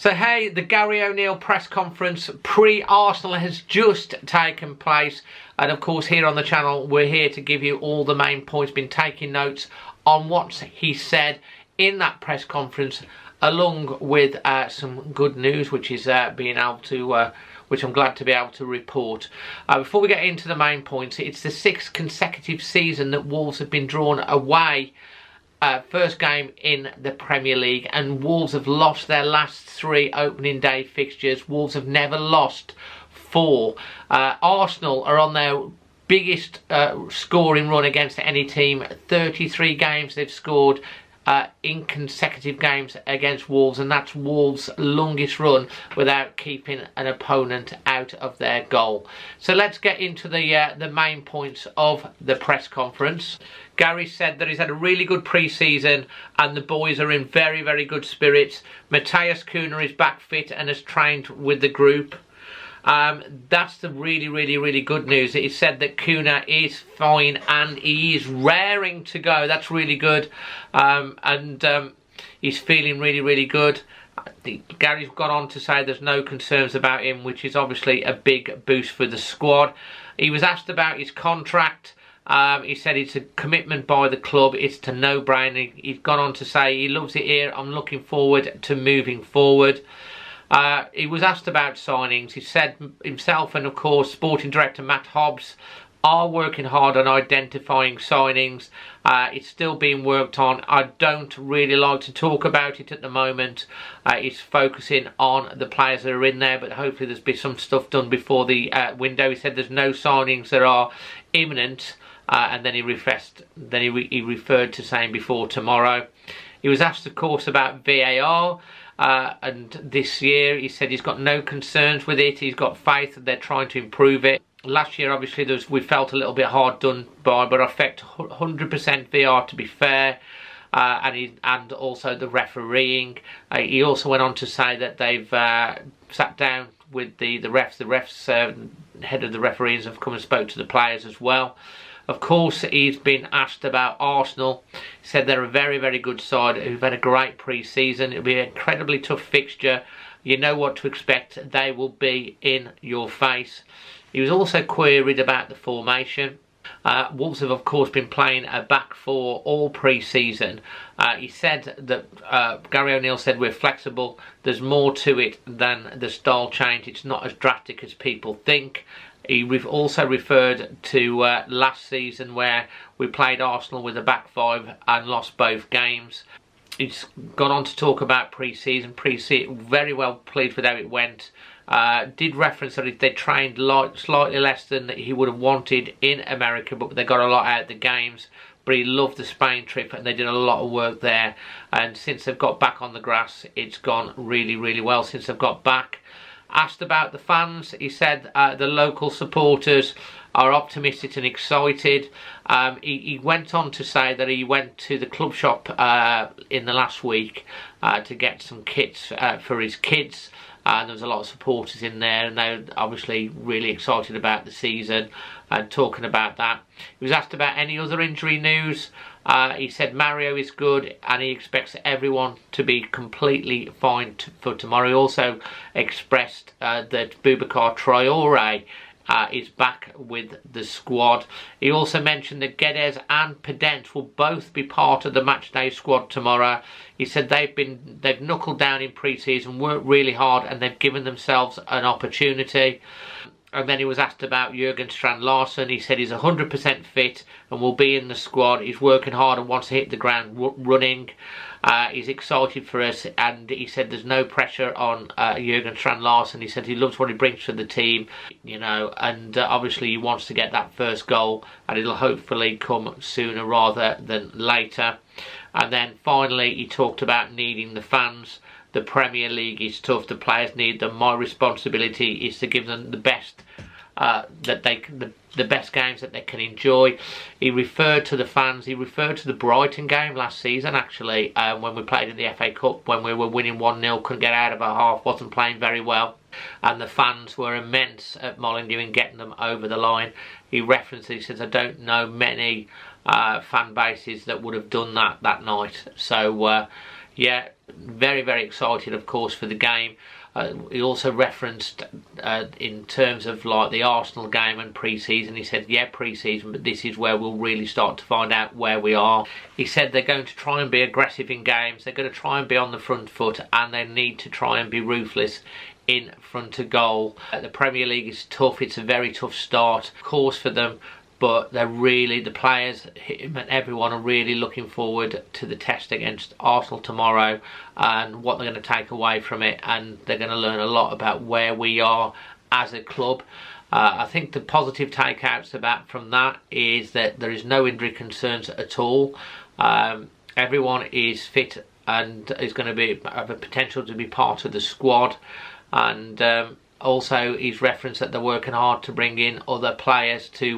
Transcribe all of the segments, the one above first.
So hey, the Gary O'Neill press conference pre-Arsenal has just taken place, and of course here on the channel we're here to give you all the main points, been taking notes on what he said in that press conference, along with some good news which is being able to which I'm glad to be able to report. Before we get into the main points, it's the 6th consecutive season that Wolves have been drawn away. First game in the Premier League, and Wolves have lost their last 3 opening day fixtures. Wolves have never lost 4. Arsenal are on their biggest scoring run against any team. 33 games they've scored in consecutive games against Wolves, and that's Wolves' longest run without keeping an opponent out of their goal. So let's get into the main points of the press conference. Gary said that he's had a really good pre-season and the boys are in very, very good spirits. Matheus Cunha is back fit and has trained with the group. That's the really good news. He said that Cunha is fine and he is raring to go. That's really good. He's feeling really good. Gary's gone on to say there's no concerns about him, which is obviously a big boost for the squad. He was asked about his contract. He said it's a commitment by the club, it's a no-brainer. He's gone on to say he loves it here, I'm looking forward to moving forward. He was asked about signings. He said himself and of course sporting director Matt Hobbs are working hard on identifying signings. It's still being worked on. I don't really like to talk about it at the moment. It's focusing on the players that are in there, but hopefully there's been some stuff done before the window. He said there's no signings that are imminent. And then he referred to saying before tomorrow. He was asked, of course, about VAR, and this year he said he's got no concerns with it. He's got faith that they're trying to improve it. Last year, obviously, we felt a little bit hard done by, but I expect 100% VAR to be fair, and also the refereeing. He also went on to say that they've sat down with the refs. The refs, head of the referees, have come and spoke to the players as well. Of course, he's been asked about Arsenal. He said they're a very good side who've had a great pre-season. It'll be an incredibly tough fixture. You know what to expect. They will be in your face. He was also queried about the formation. Wolves have, of course, been playing a back 4 all pre-season. He said that Gary O'Neill said we're flexible. There's more to it than the style change. It's not as drastic as people think. He also referred to last season where we played Arsenal with a back 5 and lost both games. He's gone on to talk about pre-season. Very well pleased with how it went. Did reference that they trained slightly less than he would have wanted in America, but they got a lot out of the games. But he loved the Spain trip and they did a lot of work there. And since they've got back on the grass, it's gone really well since they've got back. Asked about the fans, he said the local supporters are optimistic and excited. He went on to say that he went to the club shop in the last week to get some kits for his kids. There was a lot of supporters in there and they're obviously really excited about the season and talking about that. He was asked about any other injury news. He said Mario is good and he expects everyone to be completely fine for tomorrow. He also expressed that Boubacar Traoré is back with the squad. He also mentioned that Guedes and Pedence will both be part of the matchday squad tomorrow. He said they've knuckled down in pre-season, worked really hard, and they've given themselves an opportunity. And then he was asked about Jurgen Strand-Larsen. He said he's 100% fit and will be in the squad. He's working hard and wants to hit the ground running. He's excited for us, and he said there's no pressure on Jurgen Strand-Larsen. He said he loves what he brings to the team, you know, and obviously he wants to get that first goal, and it'll hopefully come sooner rather than later. And then finally he talked about needing the fans. The Premier League is tough, the players need them. My responsibility is to give them the best the best games that they can enjoy. He referred to the fans. He referred to the Brighton game last season, actually, when we played in the FA Cup, when we were winning 1-0, couldn't get out of our half, wasn't playing very well, and the fans were immense at Molineux in getting them over the line. He referenced, he says, I don't know many fan bases that would have done that night. So yeah, very, very excited, of course, for the game. He also referenced in terms of like the Arsenal game and pre-season, he said, yeah, pre-season, but this is where we'll really start to find out where we are. He said they're going to try and be aggressive in games, they're going to try and be on the front foot, and they need to try and be ruthless in front of goal. The Premier League is tough, it's a very tough start, of course, for them, but they're really, the players, him and everyone are really looking forward to the test against Arsenal tomorrow and what they're going to take away from it, and they're going to learn a lot about where we are as a club. I think the positive takeouts from that is that there is no injury concerns at all. Everyone is fit and is going to have a potential to be part of the squad, and also he's referenced that they're working hard to bring in other players to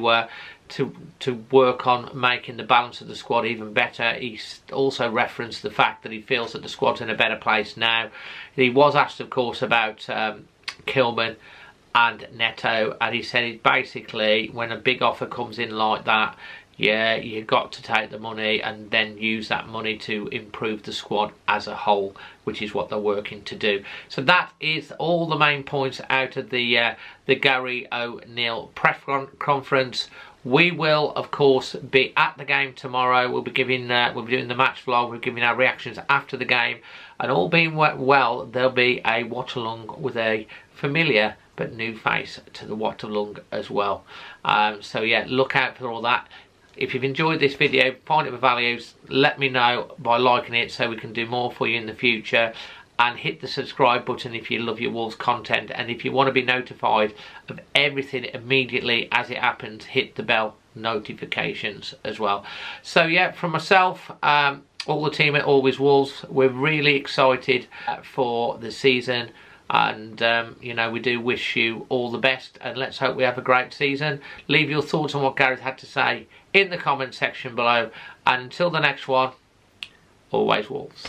work on making the balance of the squad even better. He's also referenced the fact that he feels that the squad's in a better place now. He was asked, of course, about Kilman and Neto, and he said basically when a big offer comes in like that, yeah, you've got to take the money and then use that money to improve the squad as a whole, which is what they're working to do. So that is all the main points out of the Gary O'Neill press conference. We will, of course, be at the game tomorrow. We'll be doing the match vlog. We're giving our reactions after the game, and all being well, there'll be a watch along with a familiar but new face to the watch along as well. So yeah, look out for all that. If you've enjoyed this video, find it of value, let me know by liking it so we can do more for you in the future. And hit the subscribe button if you love your Wolves content, and if you want to be notified of everything immediately as it happens, hit the bell notifications as well. So yeah, from myself, all the team at Always Wolves, we're really excited for the season, and you know, we do wish you all the best, and let's hope we have a great season. Leave your thoughts on what Gareth had to say in the comment section below, and until the next one, Always Wolves.